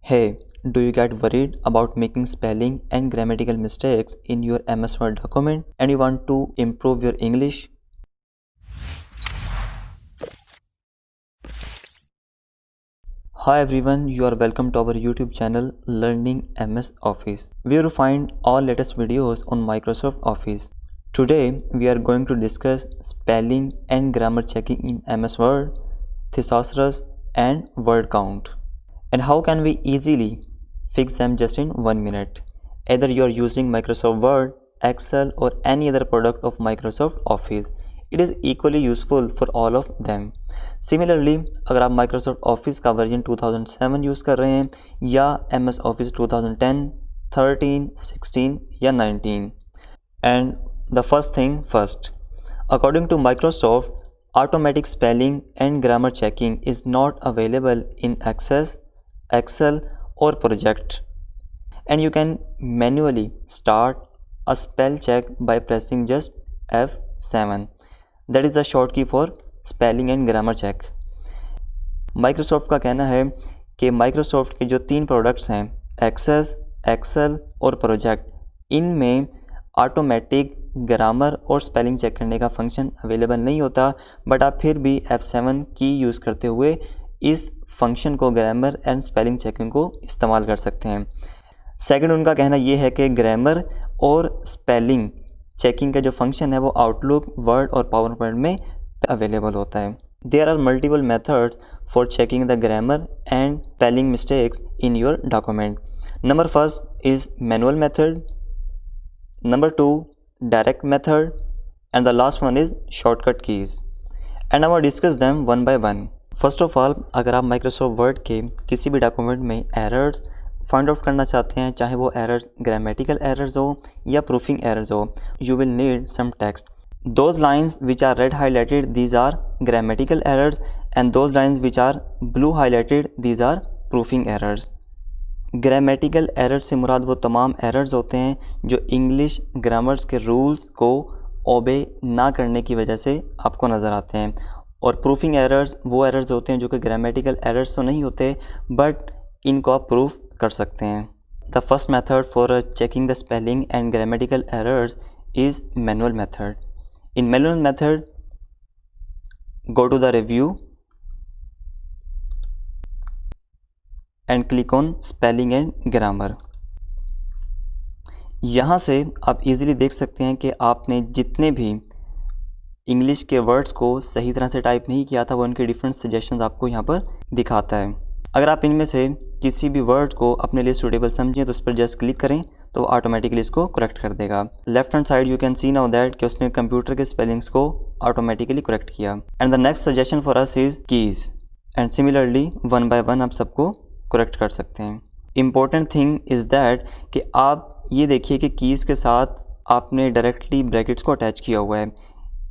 Hey, do you get worried about making spelling and grammatical mistakes in your MS Word document and you want to improve your English? Hi everyone, you are welcome to our YouTube channel Learning MS Office, where you find all latest videos on Microsoft Office. Today, we are going to discuss spelling and grammar checking in MS Word, thesaurus and word count. And how can we easily fix them just in 1 minute? Either you are using Microsoft Word, Excel or any other product of Microsoft Office. It is equally useful for all of them. Similarly, अगर आप Microsoft Office का version 2007 use कर रहे हैं या MS Office 2010, 13, 16 या 19. And the first thing first, according to Microsoft, automatic spelling and grammar checking is not available in Access, Excel or Project, and you can manually start a spell check by pressing just F7. That is the shortcut for spelling and grammar check. Microsoft का कहना है कि Microsoft के जो 3 products हैं Access, Excel और Project, इनमें automatic grammar और स्पेलिंग चेक करने का फंक्शन अवेलेबल नहीं होता, बट आप फिर भी F7 की यूज़ करते हुए इस फंक्शन को ग्रामर एंड स्पेलिंग चेकिंग को इस्तेमाल कर सकते हैं. सेकंड, उनका कहना ये है कि ग्रामर और स्पेलिंग चेकिंग का जो फंक्शन है वो आउटलुक, वर्ड और पावर पॉइंट में अवेलेबल होता है. There are multiple methods for checking the grammar and spelling mistakes in your document. Number first is manual method, number 2 direct method, and the last one is shortcut keys, and I will discuss them one by one. First of all, अगर आप Microsoft Word के किसी भी document में errors find out करना चाहते हैं, चाहे वो एरर्स ग्रामेटिकल एरर्स हो या प्रूफिंग एरर्स हो, you will need some text. Those lines which are red highlighted, these are grammatical errors, and those lines which are blue highlighted, these are proofing errors. Grammatical error से मुराद वो तमाम errors होते हैं जो English grammars के rules को ओबे ना करने की वजह से आपको नज़र आते हैं, और प्रूफिंग एरर्स वो एरर्स होते हैं जो कि ग्रामेटिकल एरर्स तो नहीं होते बट इनको आप प्रूफ कर सकते हैं. The first method for checking the spelling and grammatical errors is manual method. In manual method, go to the review and click on spelling and grammar. यहाँ से आप इजीली देख सकते हैं कि आपने जितने भी इंग्लिश के वर्ड्स को सही तरह से टाइप नहीं किया था वो उनके डिफरेंट सजेशंस आपको यहाँ पर दिखाता है. अगर आप इनमें से किसी भी वर्ड को अपने लिए सूटेबल समझें तो उस पर जस्ट क्लिक करें तो ऑटोमेटिकली इसको करेक्ट कर देगा. Left hand side you can see now that कि उसने कंप्यूटर के स्पेलिंग्स को ऑटोमेटिकली करेक्ट किया. And the next suggestion for us is keys, and similarly one by one आप सबको करेक्ट कर सकते हैं. इम्पोर्टेंट थिंग इज़ दैट कि आप ये देखिए कि कीज़ के साथ आपने डायरेक्टली ब्रैकेट्स को अटैच किया हुआ है.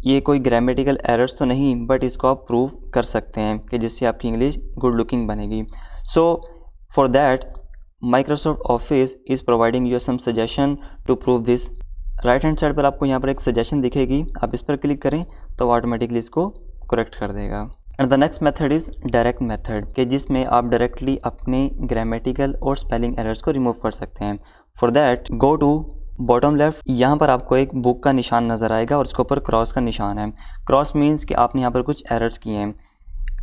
ये कोई ग्रामेटिकल एरर्स तो नहीं, बट इसको आप प्रूव कर सकते हैं कि जिससे आपकी इंग्लिश गुड लुकिंग बनेगी. So for that Microsoft Office is providing you some suggestion to prove this. Right hand side पर आपको यहाँ पर एक सजेशन दिखेगी, आप इस पर क्लिक करें तो ऑटोमेटिकली इसको करेक्ट कर देगा. And the next method is direct method, कि जिसमें आप डायरेक्टली अपने ग्रामेटिकल और स्पेलिंग एरर्स को रिमूव कर सकते हैं. For that go to bottom left. यहाँ पर आपको एक बुक का निशान नज़र आएगा और उसके ऊपर क्रॉस का निशान है. क्रॉस मीन्स कि आपने यहाँ पर कुछ एरर्स किए हैं.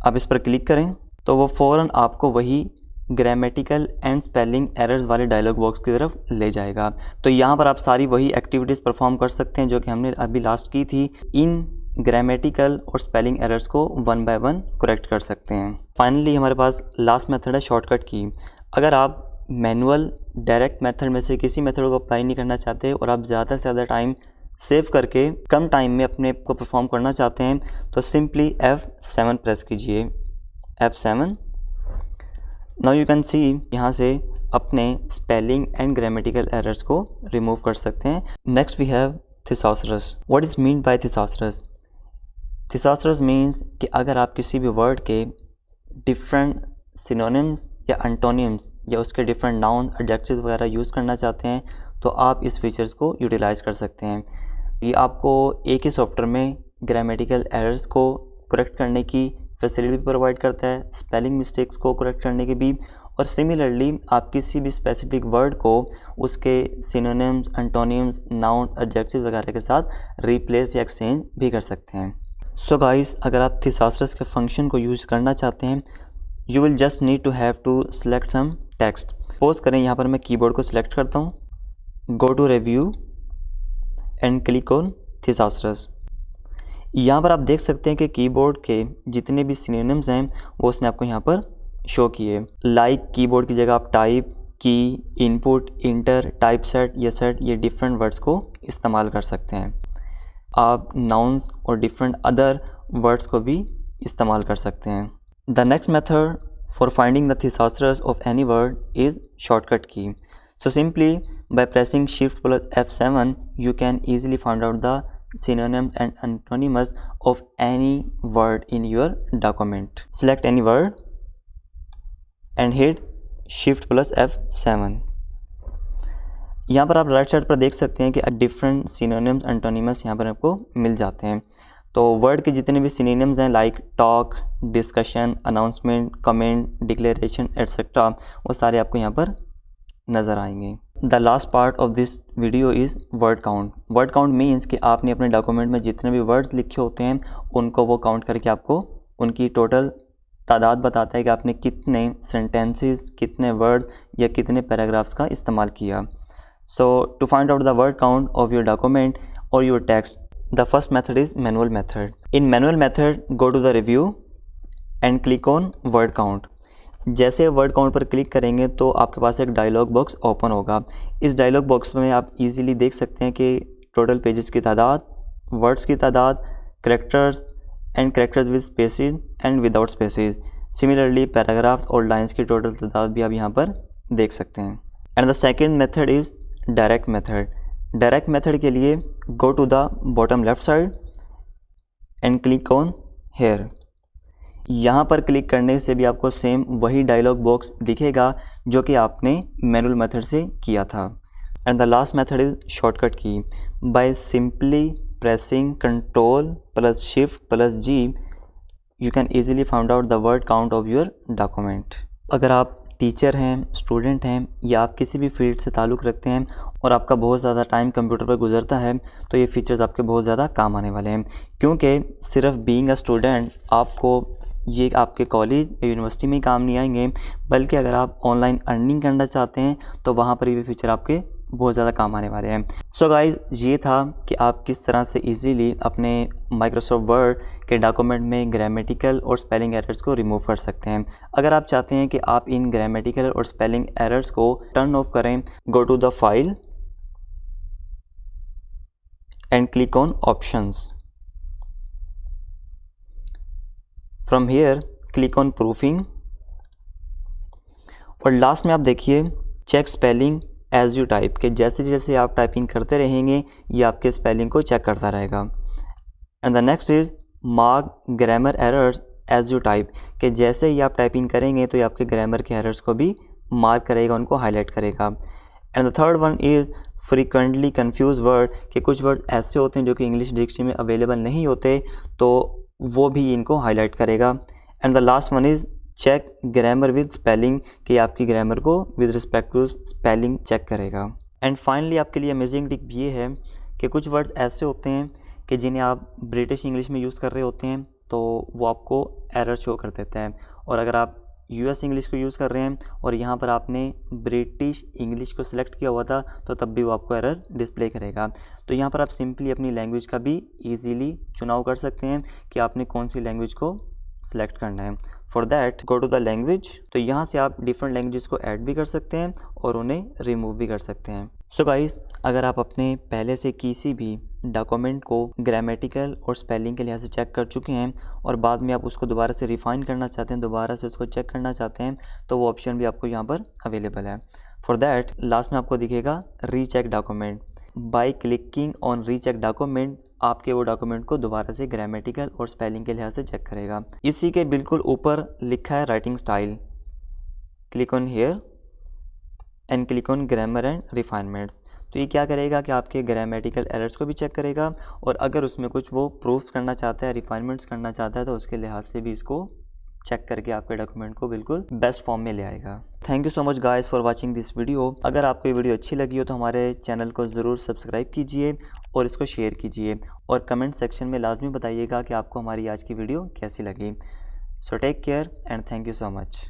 आप इस पर क्लिक करें तो वो फ़ौरन आपको वही ग्रामेटिकल एंड स्पेलिंग एरर्स वाले डायलॉग बॉक्स की तरफ ले जाएगा. तो यहाँ पर आप सारी वही एक्टिविटीज़ परफॉर्म कर सकते हैं जो कि हमने अभी लास्ट की थी. इन ग्रामेटिकल और स्पेलिंग एरर्स को वन बाय वन करेक्ट कर सकते हैं. फाइनली हमारे पास लास्ट मेथड है शॉर्टकट की. अगर आप मैनुअल डायरेक्ट मेथड में से किसी मेथड को अप्लाई नहीं करना चाहते और आप ज़्यादा से ज़्यादा टाइम सेव करके कम टाइम में अपने को परफॉर्म करना चाहते हैं तो सिंपली F7 प्रेस कीजिए. F7. Now you can see यहाँ से अपने स्पेलिंग एंड ग्रामेटिकल एरर्स को रिमूव कर सकते हैं. Next we have thesaurus. What is mean by thesaurus? thesaurus means कि अगर आप किसी भी वर्ड के डिफरेंट सिनोनिम्स या एंटोनिम्स या उसके डिफरेंट नाउन, एडजेक्टिव्स वगैरह यूज़ करना चाहते हैं तो आप इस फीचर्स को यूटिलाइज़ कर सकते हैं. ये आपको एक ही सॉफ्टवेयर में ग्रामेटिकल एरर्स को करेक्ट करने की फैसिलिटी भी प्रोवाइड करता है, स्पेलिंग मिस्टेक्स को करेक्ट करने की भी, और सिमिलरली आप किसी भी स्पेसिफिक वर्ड को उसके सिनोनिम्स, एंटोनिम्स, नाउन, एडजेक्टिव वगैरह के साथ रिप्लेस या एक्सचेंज भी कर सकते हैं। सो गाइस, अगर आप थिसारस के फंक्शन को यूज़ करना चाहते हैं, you will just need to have to select some text. Suppose करें यहाँ पर मैं कीबोर्ड को सिलेक्ट करता हूँ, go to review and click on thesaurus. यहाँ पर आप देख सकते हैं कि कीबोर्ड के जितने भी सिनोनिम्स हैं वो उसने आपको यहाँ पर शो किए। लाइक कीबोर्ड की जगह आप टाइप, की, इनपुट, इंटर, टाइप सेट, ये डिफरेंट वर्ड्स को इस्तेमाल कर सकते हैं। आप नाउन्स और डिफरेंट अदर वर्ड्स को भी इस्तेमाल कर सकते हैं। The next method for finding the thesaurus of any word is shortcut key. So simply by pressing Shift plus F7 you can easily find out the synonyms and antonyms of any word in your document. Select any word and hit Shift plus F7. यहाँ पर आप right side पर देख सकते हैं कि different synonyms, antonyms यहाँ पर आपको मिल जाते हैं। तो वर्ड के जितने भी सिनोनिम्स हैं like talk, discussion, announcement, comment, declaration etcetera, वो सारे आपको यहाँ पर नज़र आएंगे। The last part of this video is word count. Word count means कि आपने अपने डॉक्यूमेंट में जितने भी वर्ड्स लिखे होते हैं उनको वो काउंट करके आपको उनकी टोटल तादाद बताता है कि आपने कितने सेंटेंसेस, कितने वर्ड या कितने पैराग्राफ्स का इस्तेमाल किया। So to find out the word count of your document और your text, the first method is manual method. In manual method go to the review and click on word count. जैसे word count पर click करेंगे तो आपके पास एक dialogue box open होगा। इस dialogue box में आप इजीली देख सकते हैं कि टोटल पेजेस की तादाद, वर्ड्स की तादाद, characters and characters with spaces and without spaces, similarly paragraphs और लाइंस की टोटल तादाद भी आप यहाँ पर देख सकते हैं। And the second method is direct method. Direct method के लिए go to the bottom left side and click on here. यहाँ पर क्लिक करने से भी आपको सेम वही डायलॉग बॉक्स दिखेगा जो कि आपने मैनुअल मेथड से किया था। And the last method is shortcut key. By simply pressing control plus shift plus G you can easily find out the word count of your document. अगर आप टीचर हैं, स्टूडेंट हैं या आप किसी भी फील्ड से ताल्लुक़ रखते हैं और आपका बहुत ज़्यादा टाइम कंप्यूटर पर गुजरता है तो ये फीचर्स आपके बहुत ज़्यादा काम आने वाले हैं, क्योंकि सिर्फ बीइंग अ स्टूडेंट आपको ये आपके कॉलेज या यूनिवर्सिटी में ही काम नहीं आएंगे, बल्कि अगर आप ऑनलाइन अर्निंग करना चाहते हैं तो वहाँ पर ये फीचर आपके बहुत ज़्यादा काम आने वाले हैं। सो गाइस, ये था कि आप किस तरह से इजीली अपने माइक्रोसॉफ्ट वर्ड के डॉक्यूमेंट में ग्रामेटिकल और स्पेलिंग एरर्स को रिमूव कर सकते हैं। अगर आप चाहते हैं कि आप इन ग्रामेटिकल और स्पेलिंग एरर्स को टर्न ऑफ करें, go to the file and click on options. From here click on proofing और लास्ट में आप देखिए check spelling as you type, के जैसे जैसे आप टाइपिंग करते रहेंगे ये आपके स्पेलिंग को चेक करता रहेगा। And the next is mark grammar errors as you type, के जैसे ही आप टाइपिंग करेंगे तो ये आपके ग्रामर के एरर्स को भी मार्क करेगा, उनको हाईलाइट करेगा। And the third one is frequently confuse word, के कुछ वर्ड ऐसे होते हैं जो कि इंग्लिश डिक्शनरी में अवेलेबल नहीं होते तो वो भी इनको हाईलाइट करेगा। And the last one is check grammar with spelling, कि आपकी ग्रामर को with respect to spelling check करेगा। एंड फाइनली आपके लिए अमेजिंग टिप ये है कि कुछ वर्ड्स ऐसे होते हैं कि जिन्हें आप ब्रिटिश इंग्लिश में यूज़ कर रहे होते हैं तो वो आपको एरर शो कर देता है, और अगर आप यूएस इंग्लिश को यूज़ कर रहे हैं और यहाँ पर आपने ब्रिटिश इंग्लिश को सिलेक्ट किया हुआ था तो तब भी वो आपको एरर डिस्प्ले करेगा। तो यहाँ पर आप सिंपली अपनी लैंग्वेज का भी इजीली चुनाव कर सकते हैं कि आपने कौन सी लैंग्वेज को सिलेक्ट करना है। For that go to the language. तो यहाँ से आप डिफरेंट लैंग्वेजेस को ऐड भी कर सकते हैं और उन्हें रिमूव भी कर सकते हैं। सो गाइस, अगर आप अपने पहले से किसी भी डॉक्यूमेंट को ग्रामेटिकल और स्पेलिंग के लिहाज से चेक कर चुके हैं और बाद में आप उसको दोबारा से रिफाइन करना चाहते हैं, दोबारा से उसको चेक करना चाहते हैं, तो वो ऑप्शन भी आपको यहाँ पर अवेलेबल है। फॉर दैट लास्ट में आपको दिखेगा recheck document. By clicking on recheck document आपके वो डॉक्यूमेंट को दोबारा से ग्रामेटिकल और स्पेलिंग के लिहाज से चेक करेगा। इसी के बिल्कुल ऊपर लिखा है writing style, click on here and click on grammar and refinements. तो ये क्या करेगा कि आपके ग्रामेटिकल एरर्स को भी चेक करेगा और अगर उसमें कुछ वो प्रूफ करना चाहता है, रिफाइनमेंट्स करना चाहता है तो उसके लिहाज से भी इसको चेक करके आपके डॉक्यूमेंट को बिल्कुल बेस्ट फॉर्म में ले आएगा। Thank you so much guys for watching this video. अगर आपको ये वीडियो अच्छी लगी हो तो हमारे चैनल को ज़रूर सब्सक्राइब कीजिए और इसको शेयर कीजिए और कमेंट सेक्शन में लाजमी बताइएगा कि आपको हमारी आज की वीडियो कैसी लगी। So take care and thank you so much.